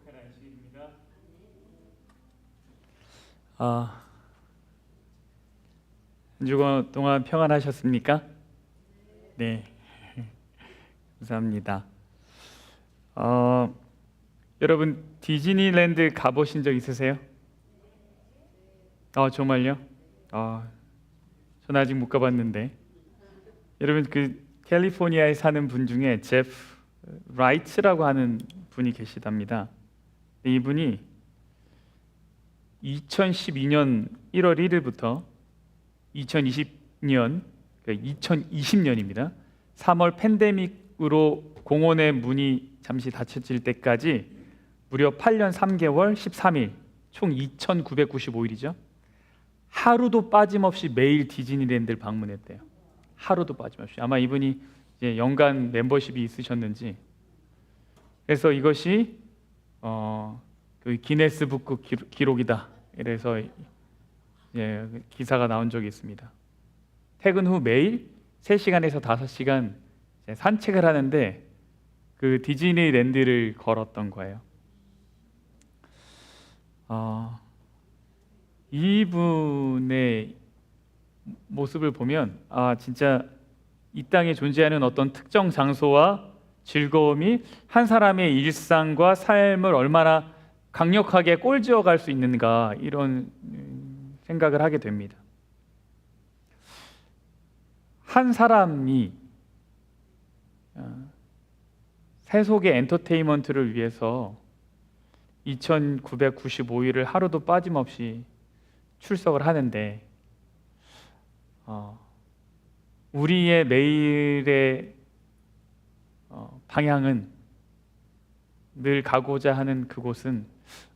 행복한 안식일입니다. 한 주간 동안 평안하셨습니까? 네, 감사합니다. 여러분 디즈니랜드 가보신 적 있으세요? 정말요? 저는 아직 못 가봤는데. 여러분 그 캘리포니아에 사는 분 중에 제프 라이츠라고 하는 분이 계시답니다. 이분이 2012년 1월 1일부터 2020년, 그러니까 2020년입니다. 3월 팬데믹으로 공원의 문이 잠시 닫혀질 때까지 무려 8년 3개월 13일, 총 2,995일이죠. 하루도 빠짐없이 매일 디즈니랜드를 방문했대요. 하루도 빠짐없이. 아마 이분이 이제 연간 멤버십이 있으셨는지. 그래서 이것이 그 기네스북 기록이다. 이래서 기사가 나온 적이 있습니다. 퇴근 후 매일 3시간에서 5시간 산책을 하는데 그 디즈니랜드를 걸었던 거예요. 이분의 모습을 보면 진짜 이 땅에 존재하는 어떤 특정 장소와 즐거움이 한 사람의 일상과 삶을 얼마나 강력하게 꼴지어 갈 수 있는가, 이런 생각을 하게 됩니다. 한 사람이 세속의 엔터테인먼트를 위해서 2,995일을 하루도 빠짐없이 출석을 하는데 우리의 매일의 방향은, 늘 가고자 하는 그곳은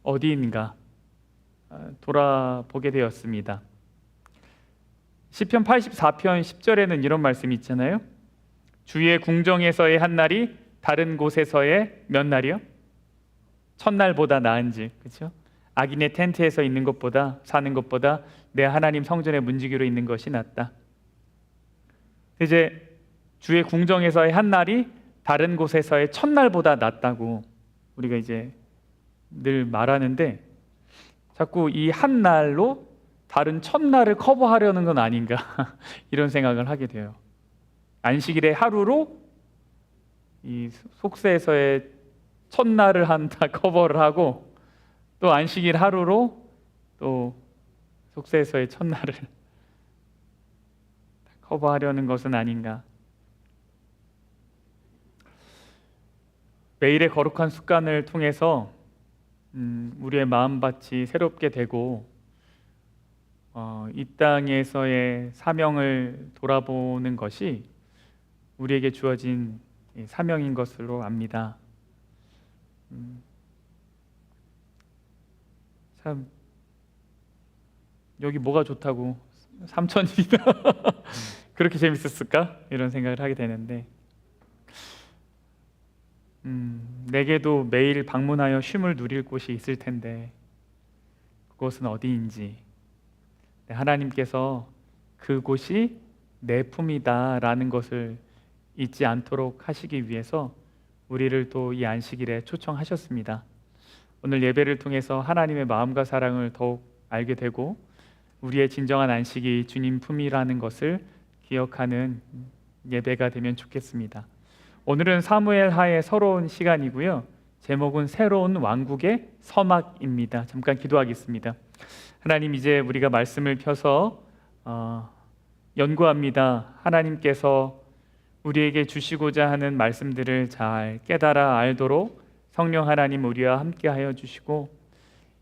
어디인가 돌아보게 되었습니다. 시편 84편 10절에는 이런 말씀이 있잖아요. 주의 궁정에서의 한 날이 다른 곳에서의 몇 날이요? 첫날보다 나은지. 그렇죠? 악인의 텐트에서 있는 것보다, 사는 것보다 내 하나님 성전의 문지기로 있는 것이 낫다. 이제 주의 궁정에서의 한 날이 다른 곳에서의 첫날보다 낫다고 우리가 이제 늘 말하는데, 자꾸 이 한 날로 다른 첫날을 커버하려는 건 아닌가 이런 생각을 하게 돼요. 안식일의 하루로 이 속세에서의 첫날을 다 커버를 하고, 또 안식일 하루로 또 속세에서의 첫날을 커버하려는 것은 아닌가. 매일의 거룩한 습관을 통해서 우리의 마음밭이 새롭게 되고 이 땅에서의 사명을 돌아보는 것이 우리에게 주어진 사명인 것으로 압니다. 참 여기 뭐가 좋다고 삼천이나 그렇게 재밌었을까? 이런 생각을 하게 되는데, 내게도 매일 방문하여 쉼을 누릴 곳이 있을 텐데 그곳은 어디인지, 하나님께서 그곳이 내 품이다라는 것을 잊지 않도록 하시기 위해서 우리를 또 이 안식일에 초청하셨습니다. 오늘 예배를 통해서 하나님의 마음과 사랑을 더욱 알게 되고 우리의 진정한 안식이 주님 품이라는 것을 기억하는 예배가 되면 좋겠습니다. 오늘은 사무엘하의 서러운 시간이고요. 제목은 새로운 왕국의 서막입니다. 잠깐 기도하겠습니다. 하나님, 이제 우리가 말씀을 펴서 연구합니다. 하나님께서 우리에게 주시고자 하는 말씀들을 잘 깨달아 알도록 성령 하나님 우리와 함께하여 주시고,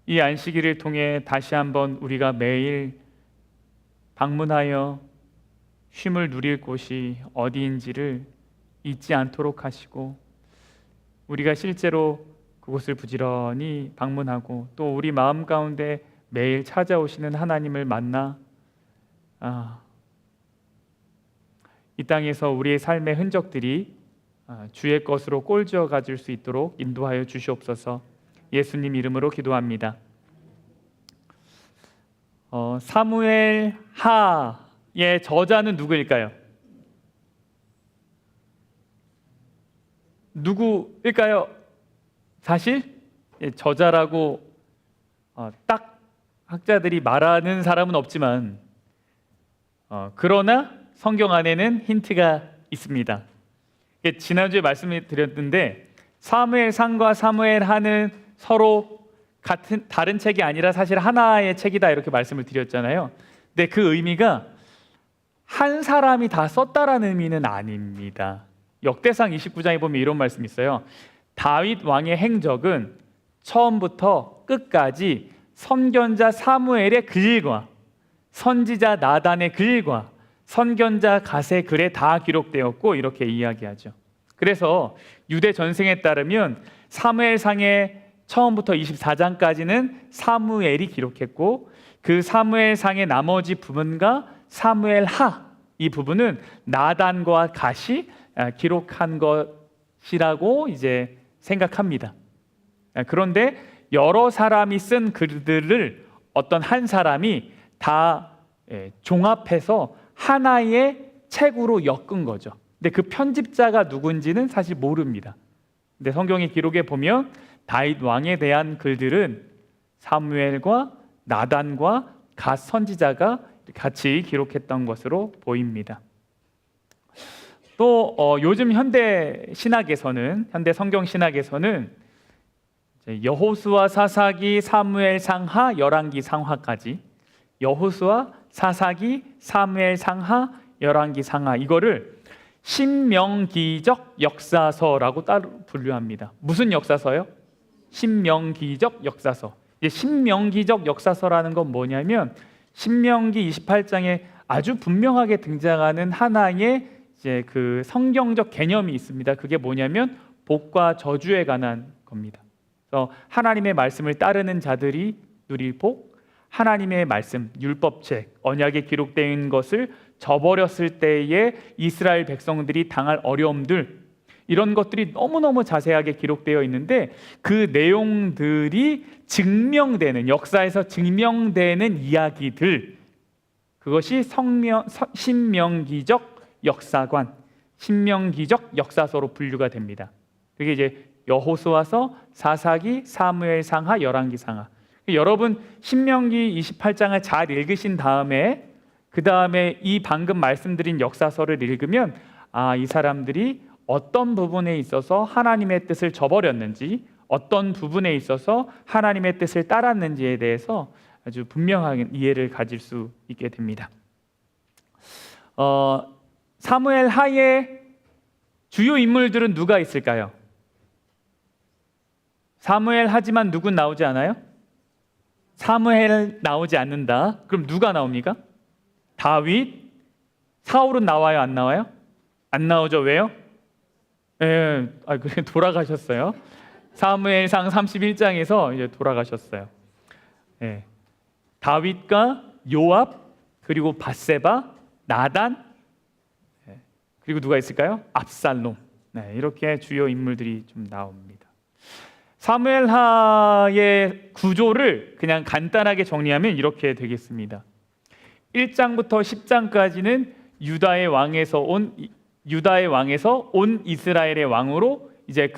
이 안식일을 통해 다시 한번 우리가 매일 방문하여 쉼을 누릴 곳이 어디인지를 잊지 않도록 하시고, 우리가 실제로 그곳을 부지런히 방문하고 또 우리 마음 가운데 매일 찾아오시는 하나님을 만나 이 땅에서 우리의 삶의 흔적들이 주의 것으로 꼴지어 가질 수 있도록 인도하여 주시옵소서. 예수님 이름으로 기도합니다. 사무엘 하의 저자는 누구일까요? 누구일까요? 사실 저자라고 딱 학자들이 말하는 사람은 없지만 그러나 성경 안에는 힌트가 있습니다. 지난주에 말씀을 드렸는데 사무엘상과 사무엘하는 서로 같은 다른 책이 아니라 사실 하나의 책이다 이렇게 말씀을 드렸잖아요. 근데 그 의미가 한 사람이 다 썼다라는 의미는 아닙니다. 역대상 29장에 보면 이런 말씀이 있어요. 다윗 왕의 행적은 처음부터 끝까지 선견자 사무엘의 글과 선지자 나단의 글과 선견자 갓의 글에 다 기록되었고 이렇게 이야기하죠. 그래서 유대 전승에 따르면 사무엘상의 처음부터 24장까지는 사무엘이 기록했고 그 사무엘상의 나머지 부분과 사무엘하 이 부분은 나단과 갓이 기록한 것이라고 이제 생각합니다. 그런데 여러 사람이 쓴 글들을 어떤 한 사람이 다 종합해서 하나의 책으로 엮은 거죠. 근데 그 편집자가 누군지는 사실 모릅니다. 근데 성경의 기록에 보면 다윗 왕에 대한 글들은 사무엘과 나단과 갓 선지자가 같이 기록했던 것으로 보입니다. 또 요즘 현대 신학에서는, 현대 성경 신학에서는 여호수아, 사사기, 사무엘, 상하, 열왕기, 상하까지 여호수아, 사사기, 사무엘, 상하, 열왕기, 상하 이거를 신명기적 역사서라고 따로 분류합니다. 무슨 역사서요? 신명기적 역사서. 신명기적 역사서라는 건 뭐냐면 신명기 28장에 아주 분명하게 등장하는 하나의 이제 그 성경적 개념이 있습니다. 그게 뭐냐면 복과 저주에 관한 겁니다. 그래서 하나님의 말씀을 따르는 자들이 누릴 복, 하나님의 말씀, 율법책, 언약에 기록된 것을 저버렸을 때에 이스라엘 백성들이 당할 어려움들 이런 것들이 너무너무 자세하게 기록되어 있는데 그 내용들이 증명되는 역사에서 증명되는 이야기들 그것이 신명기적 역사관, 신명기적 역사서로 분류가 됩니다. 그게 이제 여호수아서, 사사기, 사무엘 상하, 열왕기 상하. 여러분 신명기 28장을 잘 읽으신 다음에 그 다음에 이 방금 말씀드린 역사서를 읽으면 이 사람들이 어떤 부분에 있어서 하나님의 뜻을 저버렸는지 어떤 부분에 있어서 하나님의 뜻을 따랐는지에 대해서 아주 분명한 이해를 가질 수 있게 됩니다. 사무엘 하의 주요 인물들은 누가 있을까요? 사무엘 하지만 누군 나오지 않아요? 사무엘 나오지 않는다. 그럼 누가 나옵니까? 다윗, 사울은 나와요? 안 나와요? 안 나오죠. 왜요? 돌아가셨어요. 사무엘상 31장에서 이제 돌아가셨어요. 다윗과 요압 그리고 밧세바, 나단 그리고 누가 있을까요? 압살롬. 이렇게 주요 인물들이 좀 나옵니다. 사무엘하의 구조를 그냥 간단하게 정리하면 이렇게 되겠습니다. 1장부터 10장까지는 유다의 왕에서 온 이스라엘의 왕으로 이제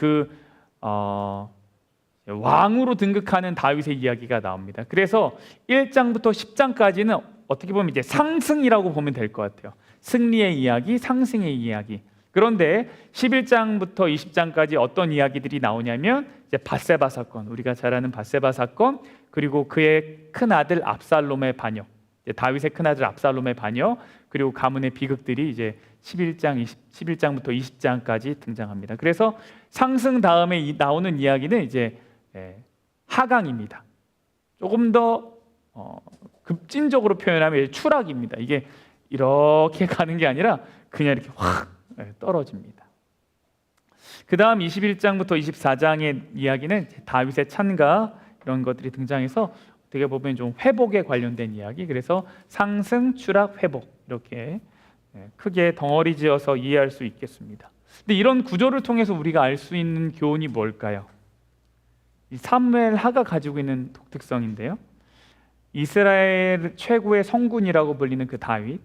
왕으로 등극하는 다윗의 이야기가 나옵니다. 그래서 1장부터 10장까지는 어떻게 보면 이제 상승이라고 보면 될 것 같아요. 승리의 이야기, 상승의 이야기. 그런데 11장부터 20장까지 어떤 이야기들이 나오냐면 이제 밧세바 사건, 우리가 잘 아는 밧세바 사건, 그리고 그의 큰 아들 압살롬의 반역, 다윗의 큰 아들 압살롬의 반역, 그리고 가문의 비극들이 이제 11장부터 20장까지 등장합니다. 그래서 상승 다음에 나오는 이야기는 이제 하강입니다. 조금 더 급진적으로 표현하면 추락입니다. 이게 이렇게 가는 게 아니라 그냥 이렇게 확 떨어집니다. 그 다음 21장부터 24장의 이야기는 다윗의 찬가 이런 것들이 등장해서 어떻게 보면 좀 회복에 관련된 이야기. 그래서 상승, 추락, 회복 이렇게 크게 덩어리 지어서 이해할 수 있겠습니다. 근데 이런 구조를 통해서 우리가 알 수 있는 교훈이 뭘까요? 이 사무엘하가 가지고 있는 독특성인데요. 이스라엘 최고의 성군이라고 불리는 그 다윗,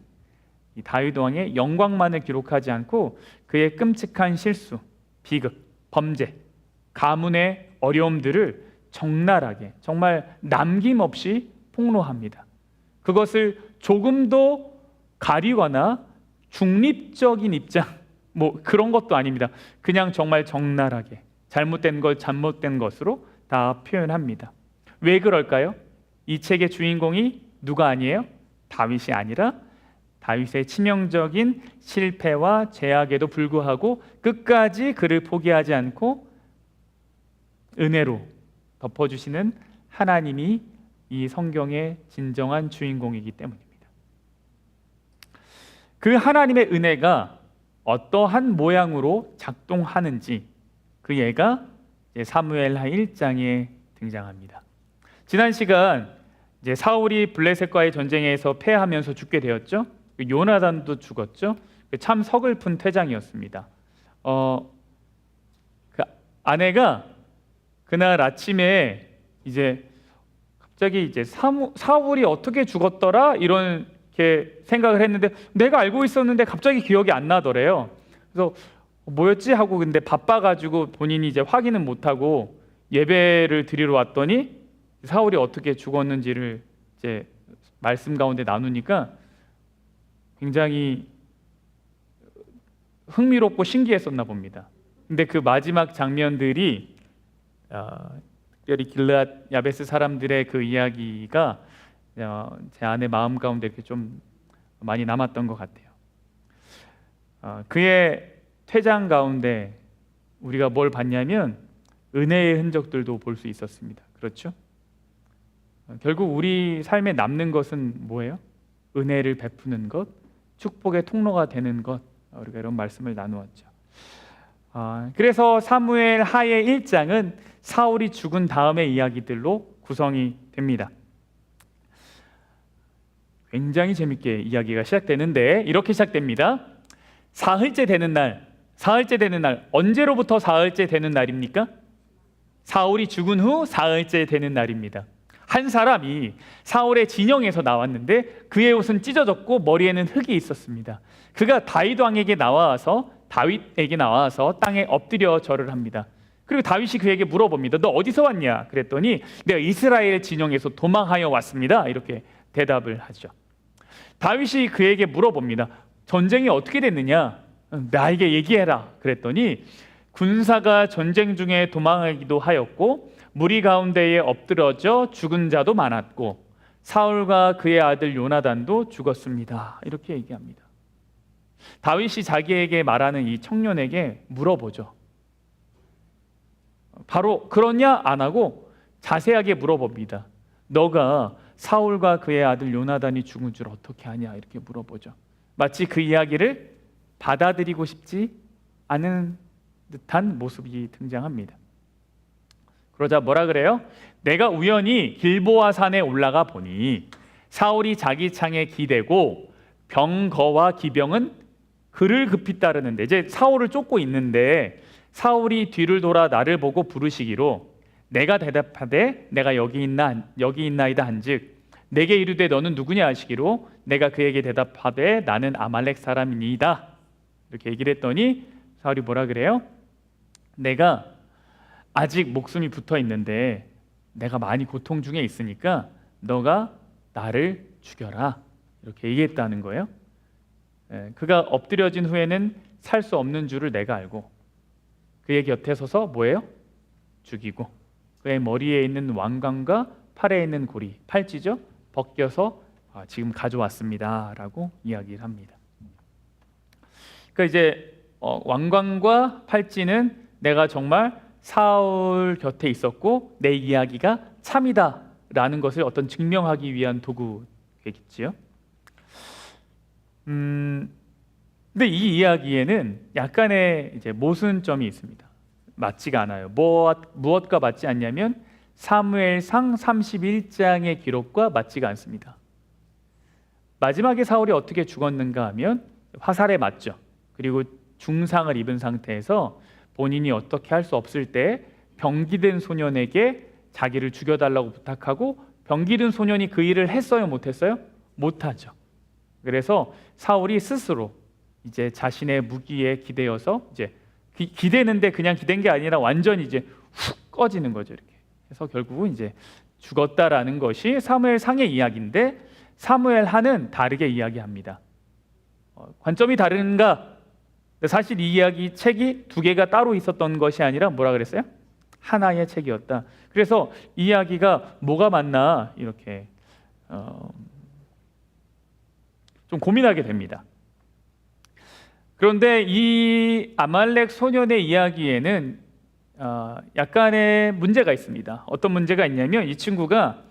이 다윗 왕의 영광만을 기록하지 않고 그의 끔찍한 실수, 비극, 범죄, 가문의 어려움들을 적나라하게 정말 남김없이 폭로합니다. 그것을 조금도 가리거나 중립적인 입장 뭐 그런 것도 아닙니다. 그냥 정말 적나라하게 잘못된 것 잘못된 것으로 다 표현합니다. 왜 그럴까요? 이 책의 주인공이 누가 아니에요? 다윗이 아니라 다윗의 치명적인 실패와 죄악에도 불구하고 끝까지 그를 포기하지 않고 은혜로 덮어주시는 하나님이 이 성경의 진정한 주인공이기 때문입니다. 그 하나님의 은혜가 어떠한 모양으로 작동하는지 그 예가 사무엘하 1장에 등장합니다. 지난 시간 이제 사울이 블레셋과의 전쟁에서 패하면서 죽게 되었죠. 요나단도 죽었죠. 참 서글픈 퇴장이었습니다. 그 아내가 그날 아침에 이제 갑자기 이제 사울이 어떻게 죽었더라 이렇게 생각을 했는데 내가 알고 있었는데 갑자기 기억이 안 나더래요. 그래서 뭐였지 하고 근데 바빠가지고 본인이 이제 확인은 못하고 예배를 드리러 왔더니 사울이 어떻게 죽었는지를 이제 말씀 가운데 나누니까 굉장히 흥미롭고 신기했었나 봅니다. 근데 그 마지막 장면들이 특별히 길르앗 야베스 사람들의 그 이야기가 제 안의 마음 가운데 이렇게 좀 많이 남았던 것 같아요. 그의 퇴장 가운데 우리가 뭘 봤냐면 은혜의 흔적들도 볼 수 있었습니다. 그렇죠? 결국 우리 삶에 남는 것은 뭐예요? 은혜를 베푸는 것, 축복의 통로가 되는 것. 우리가 이런 말씀을 나누었죠. 그래서 사무엘 하의 1장은 사울이 죽은 다음의 이야기들로 구성이 됩니다. 굉장히 재밌게 이야기가 시작되는데 이렇게 시작됩니다. 사흘째 되는 날 언제로부터 사흘째 되는 날입니까? 사울이 죽은 후 사흘째 되는 날입니다. 한 사람이 사울의 진영에서 나왔는데 그의 옷은 찢어졌고 머리에는 흙이 있었습니다. 그가 다윗 왕에게 나와서 땅에 엎드려 절을 합니다. 그리고 다윗이 그에게 물어봅니다. 너 어디서 왔냐? 그랬더니 내가 이스라엘 진영에서 도망하여 왔습니다. 이렇게 대답을 하죠. 다윗이 그에게 물어봅니다. 전쟁이 어떻게 됐느냐? 나에게 얘기해라. 그랬더니 군사가 전쟁 중에 도망하기도 하였고 무리 가운데에 엎드러져 죽은 자도 많았고 사울과 그의 아들 요나단도 죽었습니다. 이렇게 얘기합니다. 다윗이 자기에게 말하는 이 청년에게 물어보죠. 바로 그러냐 안 하고 자세하게 물어봅니다. 너가 사울과 그의 아들 요나단이 죽은 줄 어떻게 아냐 이렇게 물어보죠. 마치 그 이야기를 받아들이고 싶지 않은 듯한 모습이 등장합니다. 그러자 뭐라 그래요? 내가 우연히 길보아 산에 올라가 보니 사울이 자기 창에 기대고 병거와 기병은 그를 급히 따르는데 이제 사울을 쫓고 있는데 사울이 뒤를 돌아 나를 보고 부르시기로 내가 대답하되 내가 여기 있나이다 한즉 내게 이르되 너는 누구냐 하시기로 내가 그에게 대답하되 나는 아말렉 사람이니이다 이렇게 얘기를 했더니 사울이 뭐라 그래요? 내가 아직 목숨이 붙어 있는데 내가 많이 고통 중에 있으니까 너가 나를 죽여라 이렇게 얘기했다는 거예요. 그가 엎드려진 후에는 살 수 없는 줄을 내가 알고 그의 곁에 서서 뭐예요? 죽이고 그의 머리에 있는 왕관과 팔에 있는 고리, 팔찌죠? 벗겨서 지금 가져왔습니다 라고 이야기를 합니다. 그러니까 이제 왕관과 팔찌는 내가 정말 사울 곁에 있었고 내 이야기가 참이다 라는 것을 어떤 증명하기 위한 도구겠지요. 근데 이 이야기에는 약간의 이제 모순점이 있습니다. 맞지가 않아요. 무엇과 맞지 않냐면 사무엘상 31장의 기록과 맞지가 않습니다. 마지막에 사울이 어떻게 죽었는가 하면 화살에 맞죠. 그리고 중상을 입은 상태에서 본인이 어떻게 할 수 없을 때 병기든 소년에게 자기를 죽여달라고 부탁하고 병기든 소년이 그 일을 했어요? 못했어요? 못하죠. 그래서 사울이 스스로 이제 자신의 무기에 기대어서 이제 기대는데 그냥 기댄 게 아니라 완전히 이제 훅 꺼지는 거죠. 이렇게 해서 결국은 이제 죽었다라는 것이 사무엘상의 이야기인데 사무엘하는 다르게 이야기합니다. 관점이 다른가? 사실 이 이야기 책이 두 개가 따로 있었던 것이 아니라 뭐라 그랬어요? 하나의 책이었다. 그래서 이 이야기가 뭐가 맞나 이렇게 좀 고민하게 됩니다. 그런데 이 아말렉 소년의 이야기에는 약간의 문제가 있습니다. 어떤 문제가 있냐면 이 친구가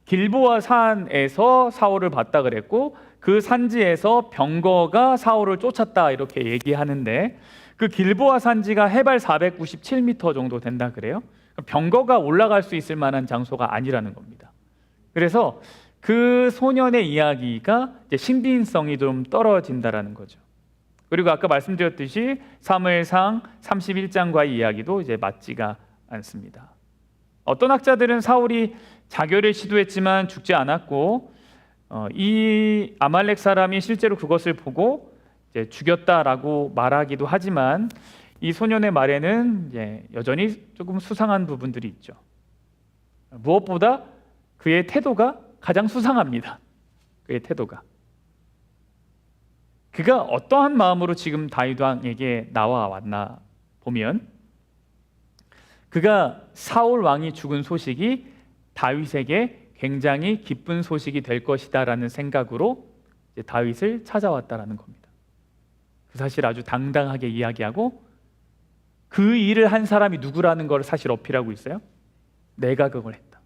길보아 산에서 사울을 봤다 그랬고 그 산지에서 병거가 사울을 쫓았다 이렇게 얘기하는데 그 길보아 산지가 해발 497m 정도 된다 그래요. 병거가 올라갈 수 있을 만한 장소가 아니라는 겁니다. 그래서 그 소년의 이야기가 이제 신빙성이 좀 떨어진다라는 거죠. 그리고 아까 말씀드렸듯이 사무엘상 31장과의 이야기도 이제 맞지가 않습니다. 어떤 학자들은 사울이 자결을 시도했지만 죽지 않았고 이 아말렉 사람이 실제로 그것을 보고 이제 죽였다라고 말하기도 하지만 이 소년의 말에는 이제 여전히 조금 수상한 부분들이 있죠. 무엇보다 그의 태도가 가장 수상합니다. 그의 태도가. 그가 어떠한 마음으로 지금 다윗 왕에게 나와왔나 보면 그가 사울 왕이 죽은 소식이 다윗에게 굉장히 기쁜 소식이 될 것이다라는 생각으로 이제 다윗을 찾아왔다라는 겁니다. 그 사실 아주 당당하게 이야기하고 그 일을 한 사람이 누구라는 걸 사실 어필하고 있어요. 내가 그걸 했다.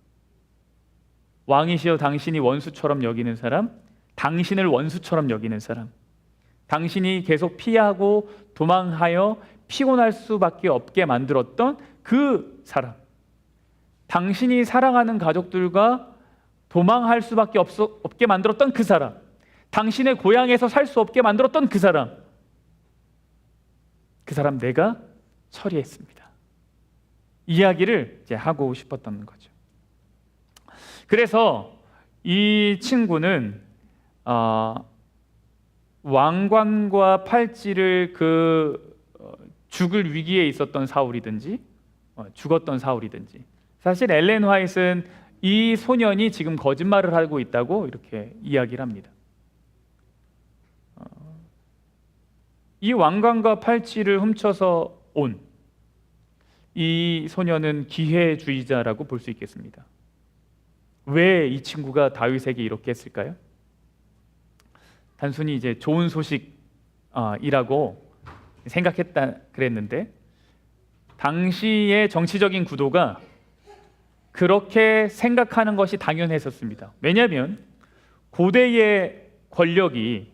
왕이시여 당신이 원수처럼 여기는 사람, 당신을 원수처럼 여기는 사람, 당신이 계속 피하고 도망하여 피곤할 수밖에 없게 만들었던 그 사람, 당신이 사랑하는 가족들과 도망할 수밖에 없게 만들었던 그 사람, 당신의 고향에서 살 수 없게 만들었던 그 사람 내가 처리했습니다. 이야기를 이제 하고 싶었던 거죠. 그래서 이 친구는 왕관과 팔찌를 죽을 위기에 있었던 사울이든지 죽었던 사울이든지, 사실 엘렌 화이트는 이 소년이 지금 거짓말을 하고 있다고 이렇게 이야기를 합니다. 이 왕관과 팔찌를 훔쳐서 온 이 소년은 기회주의자라고 볼 수 있겠습니다. 왜 이 친구가 다윗에게 이렇게 했을까요? 단순히 이제 좋은 소식이라고 생각했다 그랬는데 당시의 정치적인 구도가 그렇게 생각하는 것이 당연했었습니다. 왜냐하면 고대의 권력이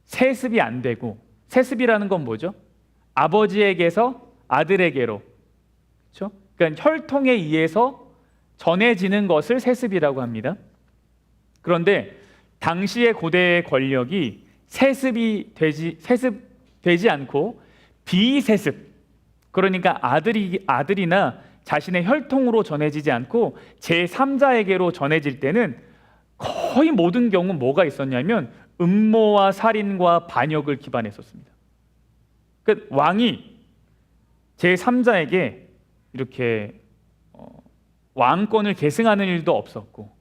세습이 안 되고, 세습이라는 건 뭐죠? 아버지에게서 아들에게로, 그렇죠? 그러니까 혈통에 의해서 전해지는 것을 세습이라고 합니다. 그런데 당시의 고대의 권력이 세습되지 않고 비세습, 그러니까 아들이나 자신의 혈통으로 전해지지 않고 제3자에게로 전해질 때는 거의 모든 경우 뭐가 있었냐면 음모와 살인과 반역을 기반했었습니다. 그러니까 왕이 제3자에게 이렇게 왕권을 계승하는 일도 없었고,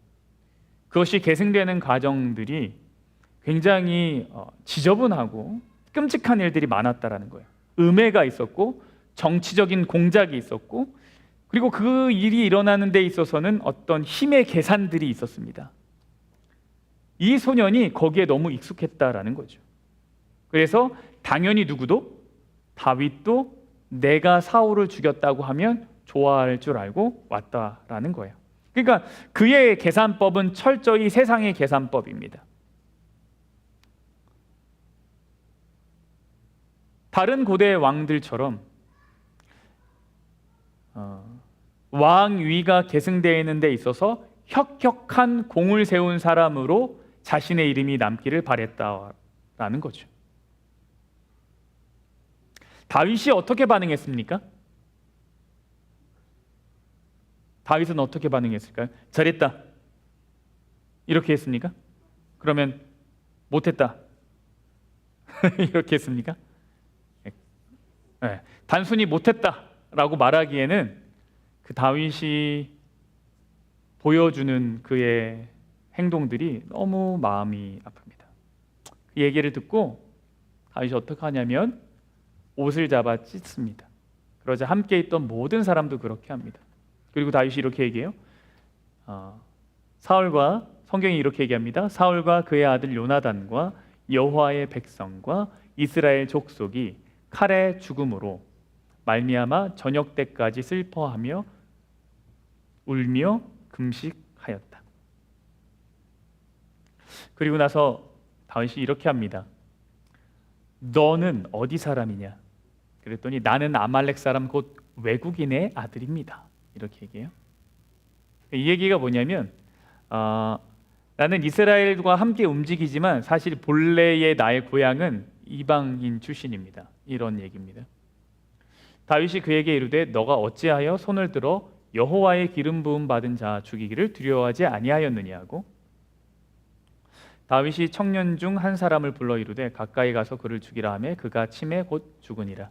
그것이 계승되는 과정들이 굉장히 지저분하고 끔찍한 일들이 많았다라는 거예요. 음해가 있었고 정치적인 공작이 있었고, 그리고 그 일이 일어나는 데 있어서는 어떤 힘의 계산들이 있었습니다. 이 소년이 거기에 너무 익숙했다라는 거죠. 그래서 당연히 누구도, 다윗도 내가 사울을 죽였다고 하면 좋아할 줄 알고 왔다라는 거예요. 그러니까 그의 계산법은 철저히 세상의 계산법입니다. 다른 고대 왕들처럼 왕위가 계승되어 있는 데 있어서 혁혁한 공을 세운 사람으로 자신의 이름이 남기를 바랬다라는 거죠. 다윗이 어떻게 반응했습니까? 다윗은 어떻게 반응했을까요? 잘했다 이렇게 했습니까? 그러면 못했다 이렇게 했습니까? 네. 단순히 못했다라고 말하기에는 그 다윗이 보여주는 그의 행동들이 너무 마음이 아픕니다. 그 얘기를 듣고 다윗이 어떻게 하냐면 옷을 잡아 찢습니다. 그러자 함께 있던 모든 사람도 그렇게 합니다. 그리고 다윗이 이렇게 얘기해요. 사울과 성경이 이렇게 얘기합니다. 사울과 그의 아들 요나단과 여호와의 백성과 이스라엘 족속이 칼의 죽음으로 말미암아 저녁 때까지 슬퍼하며 울며 금식하였다. 그리고 나서 다윗이 이렇게 합니다. 너는 어디 사람이냐? 그랬더니 나는 아말렉 사람 곧 외국인의 아들입니다. 이렇게 얘기해요. 이 얘기가 뭐냐면 나는 이스라엘과 함께 움직이지만 사실 본래의 나의 고향은 이방인 출신입니다. 이런 얘기입니다. 다윗이 그에게 이르되 너가 어찌하여 손을 들어 여호와의 기름 부음 받은 자 죽이기를 두려워하지 아니하였느냐고. 다윗이 청년 중 한 사람을 불러 이르되 가까이 가서 그를 죽이라 하매 그가 침에 곧 죽으니라.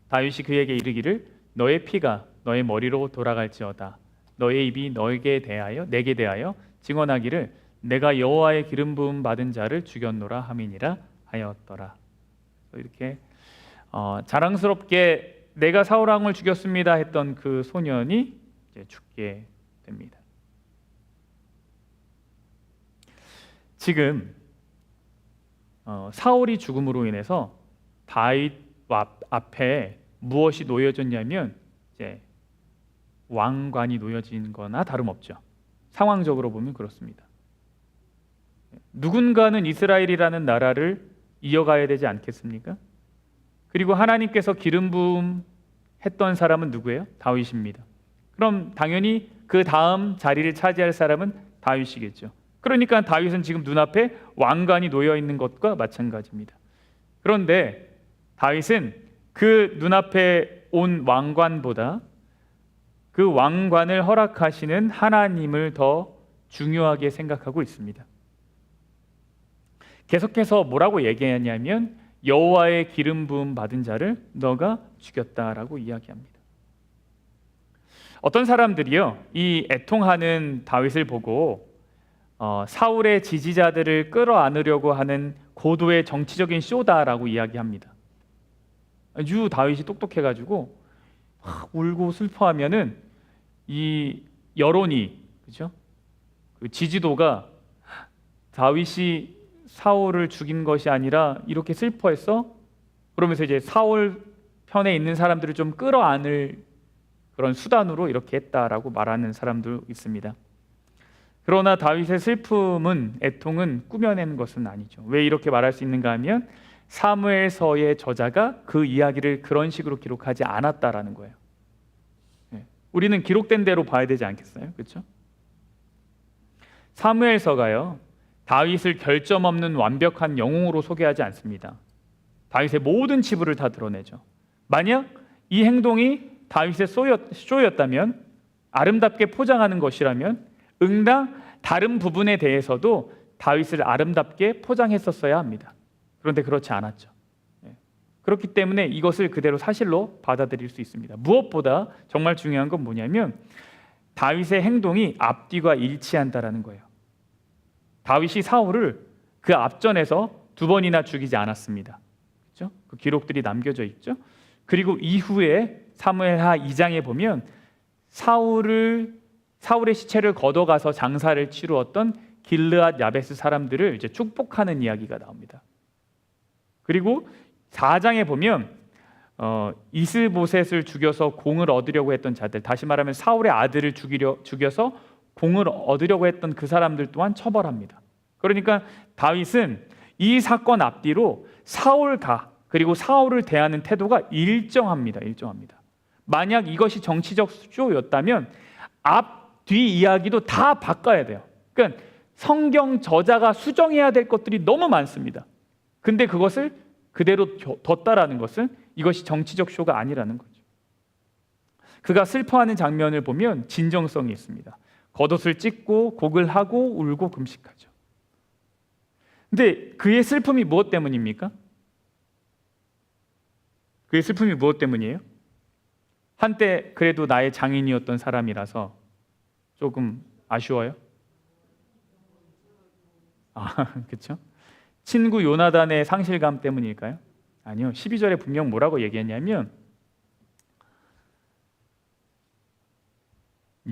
다윗이 그에게 이르기를 너의 피가 너의 머리로 돌아갈지어다. 너의 입이 내게 대하여 증언하기를 내가 여호와의 기름 부음 받은 자를 죽였노라 함이니라 하였더라. 이렇게 자랑스럽게 내가 사울 왕을 죽였습니다 했던 그 소년이 이제 죽게 됩니다. 지금 사울이 죽음으로 인해서 다윗 앞에 무엇이 놓여졌냐면 이제 왕관이 놓여진 거나 다름없죠. 상황적으로 보면 그렇습니다. 누군가는 이스라엘이라는 나라를 이어가야 되지 않겠습니까? 그리고 하나님께서 기름 부음 했던 사람은 누구예요? 다윗입니다. 그럼 당연히 그 다음 자리를 차지할 사람은 다윗이겠죠. 그러니까 다윗은 지금 눈앞에 왕관이 놓여 있는 것과 마찬가지입니다. 그런데 다윗은 그 눈앞에 온 왕관보다 그 왕관을 허락하시는 하나님을 더 중요하게 생각하고 있습니다. 계속해서 뭐라고 얘기하냐면 여호와의 기름 부음 받은 자를 너가 죽였다라고 이야기합니다. 어떤 사람들이요, 이 애통하는 다윗을 보고 사울의 지지자들을 끌어안으려고 하는 고도의 정치적인 쇼다라고 이야기합니다. 아주 다윗이 똑똑해가지고 울고 슬퍼하면은 이 여론이, 그죠? 그 지지도가 다윗이 사울을 죽인 것이 아니라 이렇게 슬퍼했어? 그러면서 이제 사울 편에 있는 사람들을 좀 끌어안을 그런 수단으로 이렇게 했다라고 말하는 사람도 있습니다. 그러나 다윗의 슬픔은, 애통은 꾸며낸 것은 아니죠. 왜 이렇게 말할 수 있는가 하면 사무엘서의 저자가 그 이야기를 그런 식으로 기록하지 않았다라는 거예요. 우리는 기록된 대로 봐야 되지 않겠어요? 그렇죠? 사무엘서가요, 다윗을 결점 없는 완벽한 영웅으로 소개하지 않습니다. 다윗의 모든 치부를 다 드러내죠. 만약 이 행동이 다윗의 쇼였다면, 아름답게 포장하는 것이라면 응당 다른 부분에 대해서도 다윗을 아름답게 포장했었어야 합니다. 그런데 그렇지 않았죠. 그렇기 때문에 이것을 그대로 사실로 받아들일 수 있습니다. 무엇보다 정말 중요한 건 뭐냐면 다윗의 행동이 앞뒤가 일치한다라는 거예요. 다윗이 사울을 그 앞전에서 2번이나 죽이지 않았습니다. 그렇죠? 그 기록들이 남겨져 있죠. 그리고 이후에 사무엘하 2장에 보면 사울의 시체를 걷어가서 장사를 치루었던 길르앗 야베스 사람들을 이제 축복하는 이야기가 나옵니다. 그리고 4장에 보면 이스보셋을 죽여서 공을 얻으려고 했던 자들, 다시 말하면 사울의 아들을 죽여서 공을 얻으려고 했던 그 사람들 또한 처벌합니다. 그러니까 다윗은 이 사건 앞뒤로 사울가, 그리고 사울을 대하는 태도가 일정합니다. 만약 이것이 정치적 쇼였다면 앞, 뒤 이야기도 다 바꿔야 돼요. 그러니까 성경 저자가 수정해야 될 것들이 너무 많습니다. 근데 그것을 그대로 뒀다라는 것은 이것이 정치적 쇼가 아니라는 거죠. 그가 슬퍼하는 장면을 보면 진정성이 있습니다. 겉옷을 찢고 곡을 하고 울고 금식하죠. 근데 그의 슬픔이 무엇 때문입니까? 그의 슬픔이 무엇 때문이에요? 한때 그래도 나의 장인이었던 사람이라서 조금 아쉬워요? 그렇죠? 친구 요나단의 상실감 때문일까요? 아니요. 12절에 분명 뭐라고 얘기했냐면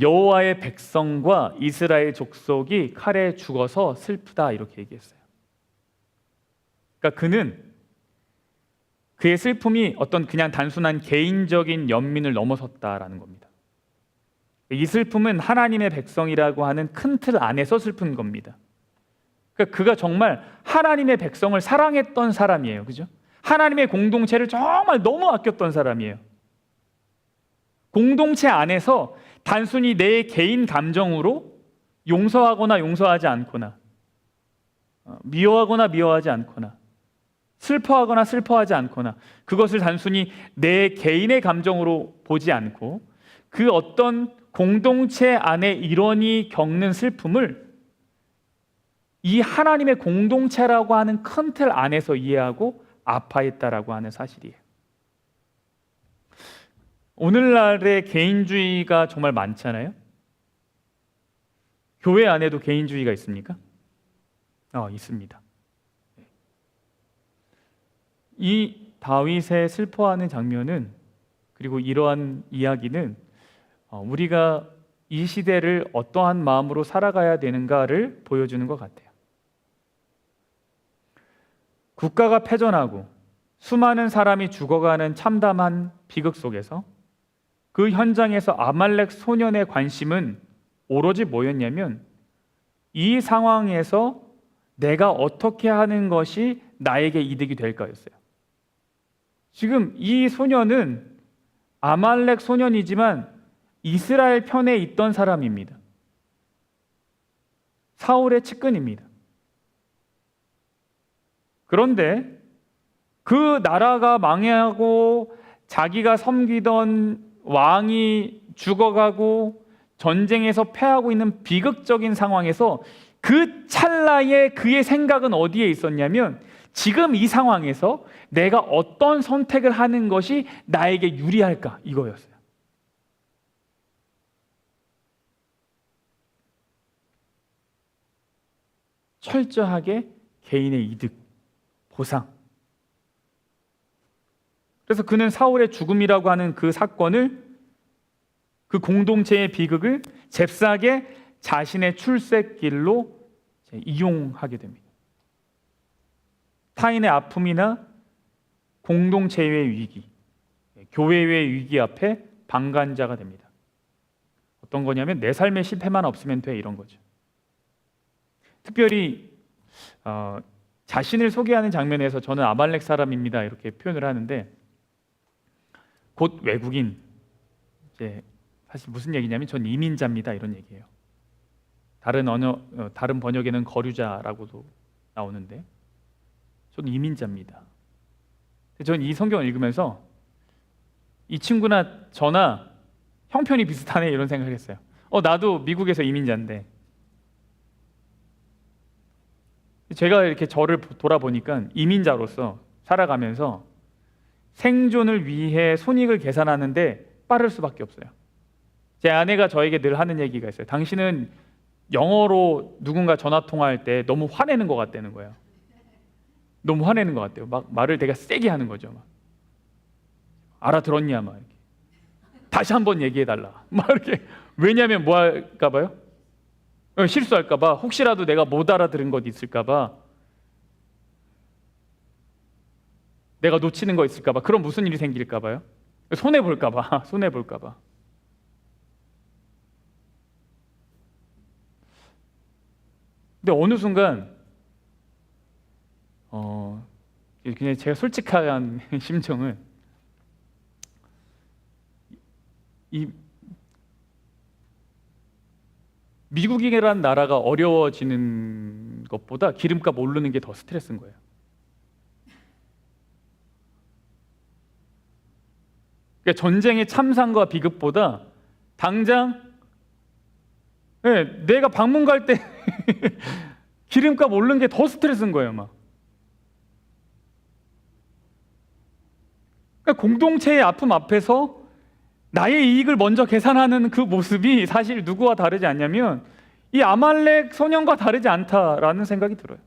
여호와의 백성과 이스라엘 족속이 칼에 죽어서 슬프다 이렇게 얘기했어요. 그러니까 그의 슬픔이 어떤 그냥 단순한 개인적인 연민을 넘어섰다라는 겁니다. 이 슬픔은 하나님의 백성이라고 하는 큰 틀 안에서 슬픈 겁니다. 그러니까 그가 정말 하나님의 백성을 사랑했던 사람이에요. 그죠? 하나님의 공동체를 정말 너무 아꼈던 사람이에요. 공동체 안에서 단순히 내 개인 감정으로 용서하거나 용서하지 않거나 미워하거나 미워하지 않거나 슬퍼하거나 슬퍼하지 않거나 그것을 단순히 내 개인의 감정으로 보지 않고 그 어떤 공동체 안에 일원이 겪는 슬픔을 이 하나님의 공동체라고 하는 큰 틀 안에서 이해하고 아파했다라고 하는 사실이에요. 오늘날의 개인주의가 정말 많잖아요. 교회 안에도 개인주의가 있습니까? 있습니다. 이 다윗의 슬퍼하는 장면은, 그리고 이러한 이야기는 우리가 이 시대를 어떠한 마음으로 살아가야 되는가를 보여주는 것 같아요. 국가가 패전하고 수많은 사람이 죽어가는 참담한 비극 속에서 그 현장에서 아말렉 소년의 관심은 오로지 뭐였냐면 이 상황에서 내가 어떻게 하는 것이 나에게 이득이 될까였어요. 지금 이 소년은 아말렉 소년이지만 이스라엘 편에 있던 사람입니다. 사울의 측근입니다. 그런데 그 나라가 망하고 자기가 섬기던 왕이 죽어가고 전쟁에서 패하고 있는 비극적인 상황에서 그 찰나에 그의 생각은 어디에 있었냐면 지금 이 상황에서 내가 어떤 선택을 하는 것이 나에게 유리할까 이거였어요. 철저하게 개인의 이득, 보상. 그래서 그는 사울의 죽음이라고 하는 그 사건을, 그 공동체의 비극을 잽싸게 자신의 출세길로 이용하게 됩니다. 타인의 아픔이나 공동체의 위기, 교회의 위기 앞에 방관자가 됩니다. 어떤 거냐면 내 삶의 실패만 없으면 돼, 이런 거죠. 특별히 자신을 소개하는 장면에서 저는 아말렉 사람입니다 이렇게 표현을 하는데, 곧 외국인, 이제 사실 무슨 얘기냐면 전 이민자입니다 이런 얘기예요. 다른 번역에는 거류자라고도 나오는데 저는 이민자입니다. 저는 이 성경을 읽으면서 이 친구나 저나 형편이 비슷하네 이런 생각을 했어요. 나도 미국에서 이민자인데, 제가 이렇게 저를 돌아보니까 이민자로서 살아가면서 생존을 위해 손익을 계산하는데 빠를 수밖에 없어요. 제 아내가 저에게 늘 하는 얘기가 있어요. 당신은 영어로 누군가 전화 통화할 때 너무 화내는 것 같다는 거예요. 너무 화내는 것 같아요. 막 말을 되게 세게 하는 거죠. 막 알아들었냐, 막 이렇게. 다시 한번 얘기해달라. 막 이렇게. 왜냐하면 뭐 할까봐요? 실수할까봐, 혹시라도 내가 못 알아들은 것 있을까봐, 내가 놓치는 거 있을까봐, 그럼 무슨 일이 생길까봐요? 손해볼까봐, 손해볼까봐. 근데 어느 순간 그냥 제가 솔직한 심정은 이 미국이라는 나라가 어려워지는 것보다 기름값 오르는 게 더 스트레스인 거예요. 그러니까 전쟁의 참상과 비극보다 당장 내가 방문 갈 때 기름값 오르는 게 더 스트레스인 거예요. 막. 그러니까 공동체의 아픔 앞에서 나의 이익을 먼저 계산하는 그 모습이 사실 누구와 다르지 않냐면 이 아말렉 소년과 다르지 않다라는 생각이 들어요.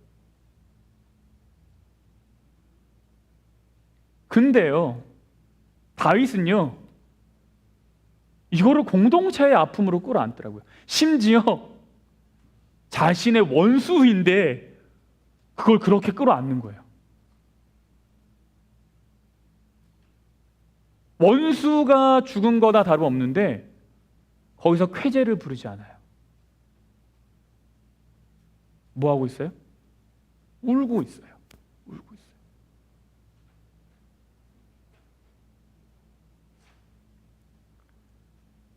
근데요, 다윗은요, 이거를 공동체의 아픔으로 끌어안더라고요. 심지어 자신의 원수인데 그걸 그렇게 끌어안는 거예요. 원수가 죽은 거나 다름없는데 거기서 쾌재를 부르지 않아요. 뭐 하고 있어요? 울고 있어요. 울고 있어요.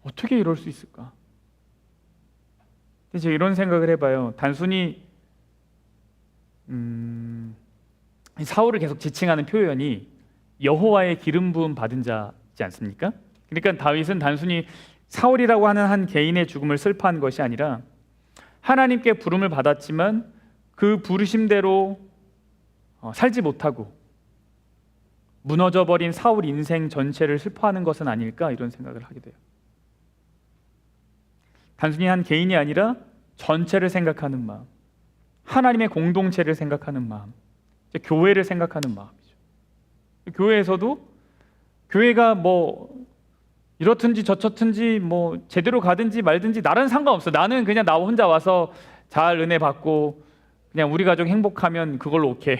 어떻게 이럴 수 있을까? 제가 이런 생각을 해봐요. 단순히 사울을 계속 지칭하는 표현이 여호와의 기름 부음 받은 자지 않습니까? 그러니까 다윗은 단순히 사울이라고 하는 한 개인의 죽음을 슬퍼한 것이 아니라 하나님께 부름을 받았지만 그 부르심대로 살지 못하고 무너져버린 사울 인생 전체를 슬퍼하는 것은 아닐까, 이런 생각을 하게 돼요. 단순히 한 개인이 아니라 전체를 생각하는 마음, 하나님의 공동체를 생각하는 마음, 교회를 생각하는 마음이죠. 교회에서도 교회가 뭐 이렇든지 저렇든지 뭐 제대로 가든지 말든지 나랑 상관없어. 나는 그냥 나 혼자 와서 잘 은혜 받고 그냥 우리 가족 행복하면 그걸로 오케이.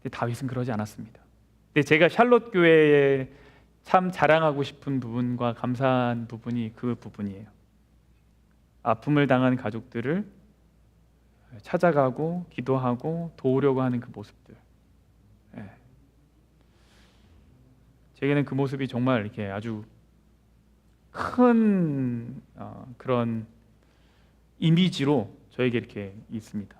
근데 다윗은 그러지 않았습니다. 근데 제가 샬롯 교회에 참 자랑하고 싶은 부분과 감사한 부분이 그 부분이에요. 아픔을 당한 가족들을 찾아가고 기도하고 도우려고 하는 그 모습들. 제게는 그 모습이 정말 이렇게 아주 큰 그런 이미지로 저에게 이렇게 있습니다.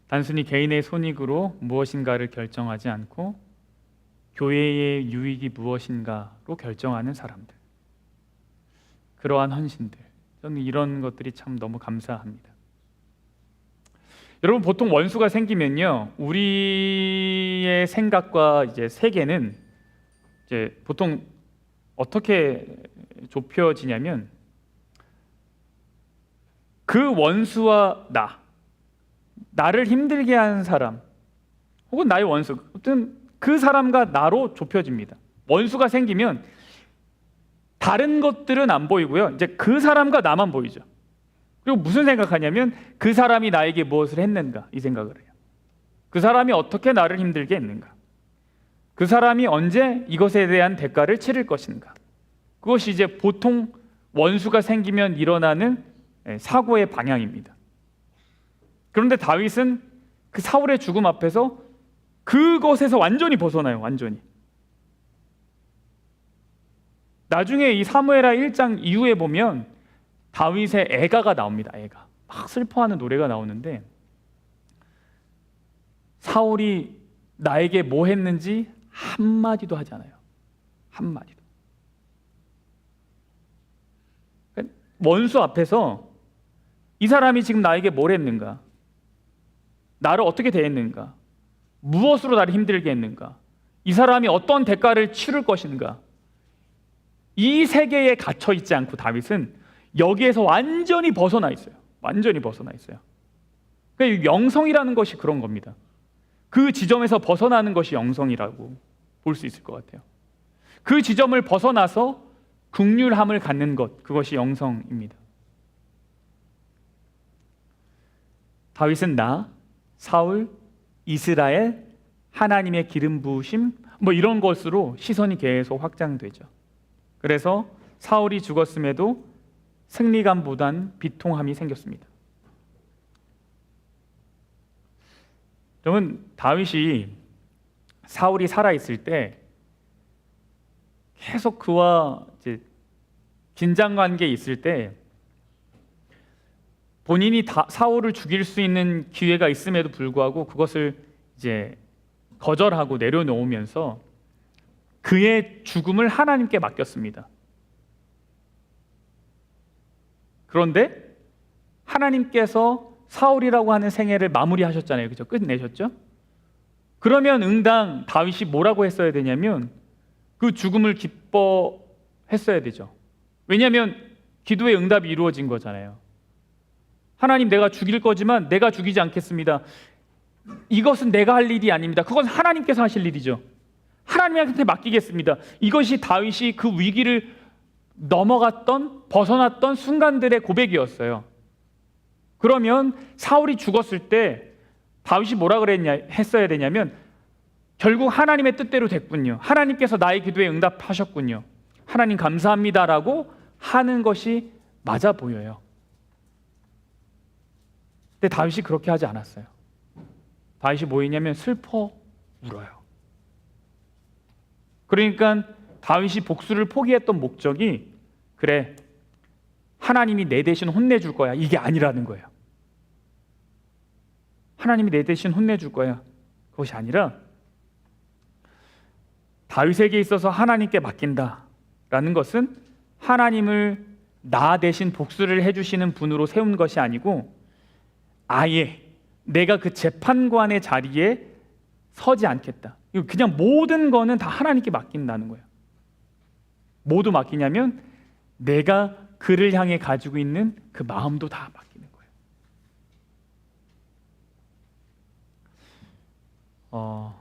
단순히 개인의 손익으로 무엇인가를 결정하지 않고 교회의 유익이 무엇인가로 결정하는 사람들, 그러한 헌신들, 저는 이런 것들이 참 너무 감사합니다. 여러분, 보통 원수가 생기면요, 우리의 생각과 이제 세계는 이제 보통 어떻게 좁혀지냐면 그 원수와 나를 힘들게 한 사람 혹은 나의 원수, 어떤 그 사람과 나로 좁혀집니다. 원수가 생기면 다른 것들은 안 보이고요, 이제 그 사람과 나만 보이죠. 그리고 무슨 생각하냐면 그 사람이 나에게 무엇을 했는가, 이 생각을 해요. 그 사람이 어떻게 나를 힘들게 했는가, 그 사람이 언제 이것에 대한 대가를 치를 것인가. 그것이 이제 보통 원수가 생기면 일어나는 사고의 방향입니다. 그런데 다윗은 그 사울의 죽음 앞에서 그것에서 완전히 벗어나요. 완전히. 나중에 이 사무엘하 1장 이후에 보면 다윗의 애가가 나옵니다. 애가 막 슬퍼하는 노래가 나오는데 사울이 나에게 뭐 했는지 한마디도 하지 않아요. 한마디도. 원수 앞에서 이 사람이 지금 나에게 뭘 했는가, 나를 어떻게 대했는가, 무엇으로 나를 힘들게 했는가, 이 사람이 어떤 대가를 치를 것인가, 이 세계에 갇혀 있지 않고 다윗은 여기에서 완전히 벗어나 있어요. 완전히 벗어나 있어요. 그러니까 영성이라는 것이 그런 겁니다. 그 지점에서 벗어나는 것이 영성이라고 볼 수 있을 것 같아요. 그 지점을 벗어나서 긍휼함을 갖는 것, 그것이 영성입니다. 다윗은 사울, 이스라엘, 하나님의 기름 부으심, 뭐 이런 것으로 시선이 계속 확장되죠. 그래서 사울이 죽었음에도 승리감보단 비통함이 생겼습니다. 여러분, 다윗이 사울이 살아있을 때 계속 그와 이제 긴장관계에 있을 때 본인이 사울을 죽일 수 있는 기회가 있음에도 불구하고 그것을 이제 거절하고 내려놓으면서 그의 죽음을 하나님께 맡겼습니다. 그런데 하나님께서 사울이라고 하는 생애를 마무리하셨잖아요. 그죠? 끝내셨죠? 그러면 응당 다윗이 뭐라고 했어야 되냐면 그 죽음을 기뻐했어야 되죠. 왜냐하면 기도의 응답이 이루어진 거잖아요. 하나님, 내가 죽일 거지만 내가 죽이지 않겠습니다. 이것은 내가 할 일이 아닙니다. 그건 하나님께서 하실 일이죠. 하나님한테 맡기겠습니다. 이것이 다윗이 그 위기를 벗어났던 순간들의 고백이었어요. 그러면 사울이 죽었을 때 다윗이 뭐라 했어야 되냐면 결국 하나님의 뜻대로 됐군요. 하나님께서 나의 기도에 응답하셨군요. 하나님 감사합니다라고 하는 것이 맞아 보여요. 근데 다윗이 그렇게 하지 않았어요. 다윗이 뭐 했냐면 슬퍼 울어요. 그러니까 다윗이 복수를 포기했던 목적이 그래, 하나님이 내 대신 혼내줄 거야, 이게 아니라는 거예요. 하나님이 내 대신 혼내줄 거야, 그것이 아니라 다윗에게 있어서 하나님께 맡긴다라는 것은 하나님을 나 대신 복수를 해주시는 분으로 세운 것이 아니고 아예 내가 그 재판관의 자리에 서지 않겠다. 그냥 모든 거는 다 하나님께 맡긴다는 거예요. 모두 맡기냐면 내가 그를 향해 가지고 있는 그 마음도 다 맡기는 거예요.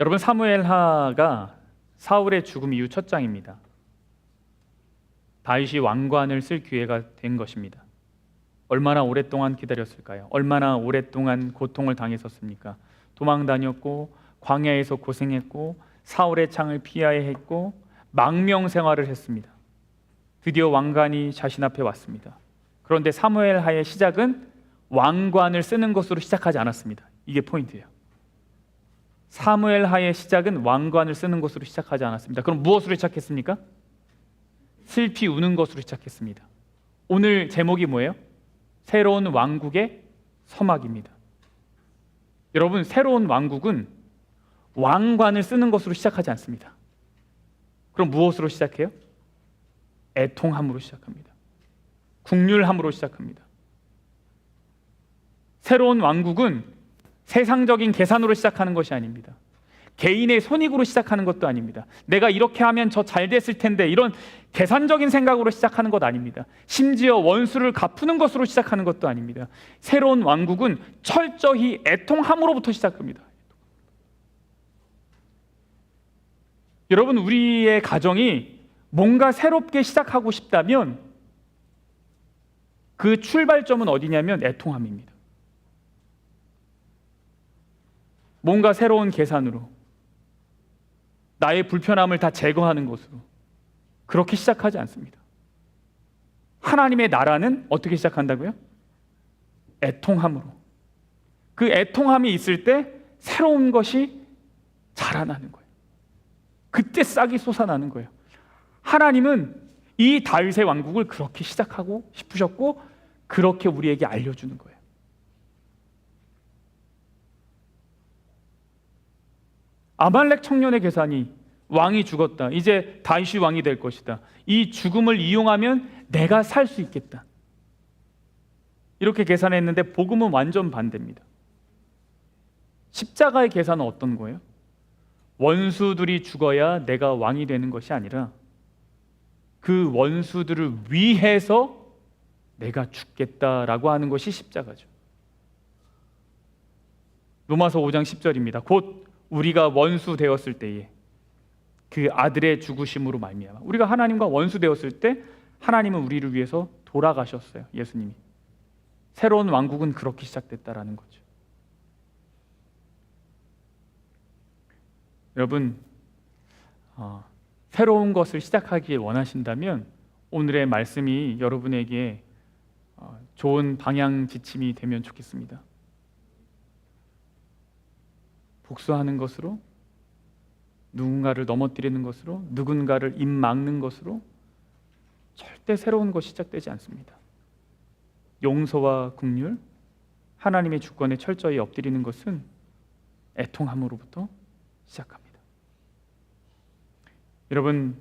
여러분, 사무엘하가 사울의 죽음 이후 첫 장입니다. 다윗이 왕관을 쓸 기회가 된 것입니다. 얼마나 오랫동안 기다렸을까요? 얼마나 오랫동안 고통을 당했었습니까? 도망 다녔고 광야에서 고생했고 사울의 창을 피하야 했고 망명 생활을 했습니다. 드디어 왕관이 자신 앞에 왔습니다. 그런데 사무엘하의 시작은 왕관을 쓰는 것으로 시작하지 않았습니다. 이게 포인트예요. 사무엘하의 시작은 왕관을 쓰는 것으로 시작하지 않았습니다. 그럼 무엇으로 시작했습니까? 슬피 우는 것으로 시작했습니다. 오늘 제목이 뭐예요? 새로운 왕국의 서막입니다. 여러분, 새로운 왕국은 왕관을 쓰는 것으로 시작하지 않습니다. 그럼 무엇으로 시작해요? 애통함으로 시작합니다. 국률함으로 시작합니다. 새로운 왕국은 세상적인 계산으로 시작하는 것이 아닙니다. 개인의 손익으로 시작하는 것도 아닙니다. 내가 이렇게 하면 저 잘 됐을 텐데 이런 계산적인 생각으로 시작하는 것 아닙니다. 심지어 원수를 갚는 것으로 시작하는 것도 아닙니다. 새로운 왕국은 철저히 애통함으로부터 시작합니다. 여러분, 우리의 가정이 뭔가 새롭게 시작하고 싶다면 그 출발점은 어디냐면 애통함입니다. 뭔가 새로운 계산으로 나의 불편함을 다 제거하는 것으로 그렇게 시작하지 않습니다. 하나님의 나라는 어떻게 시작한다고요? 애통함으로. 그 애통함이 있을 때 새로운 것이 자라나는 거예요. 그때 싹이 솟아나는 거예요. 하나님은 이 다윗의 왕국을 그렇게 시작하고 싶으셨고 그렇게 우리에게 알려주는 거예요. 아말렉 청년의 계산이 왕이 죽었다. 이제 다윗이 왕이 될 것이다. 이 죽음을 이용하면 내가 살 수 있겠다. 이렇게 계산했는데 복음은 완전 반대입니다. 십자가의 계산은 어떤 거예요? 원수들이 죽어야 내가 왕이 되는 것이 아니라 그 원수들을 위해서 내가 죽겠다라고 하는 것이 십자가죠. 로마서 5장 10절입니다. 곧 우리가 원수 되었을 때에 그 아들의 죽으심으로 말미암아, 우리가 하나님과 원수 되었을 때 하나님은 우리를 위해서 돌아가셨어요. 예수님이. 새로운 왕국은 그렇게 시작됐다라는 거죠. 여러분, 새로운 것을 시작하길 원하신다면 오늘의 말씀이 여러분에게 좋은 방향 지침이 되면 좋겠습니다. 복수하는 것으로, 누군가를 넘어뜨리는 것으로, 누군가를 입 막는 것으로 절대 새로운 것이 시작되지 않습니다. 용서와 긍휼, 하나님의 주권에 철저히 엎드리는 것은 애통함으로부터 시작합니다. 여러분,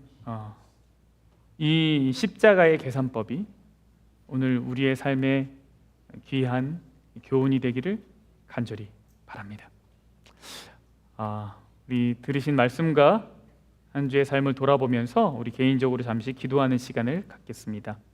이 십자가의 계산법이 오늘 우리의 삶에 귀한 교훈이 되기를 간절히 바랍니다. 우리 들으신 말씀과 한 주의 삶을 돌아보면서 우리 개인적으로 잠시 기도하는 시간을 갖겠습니다.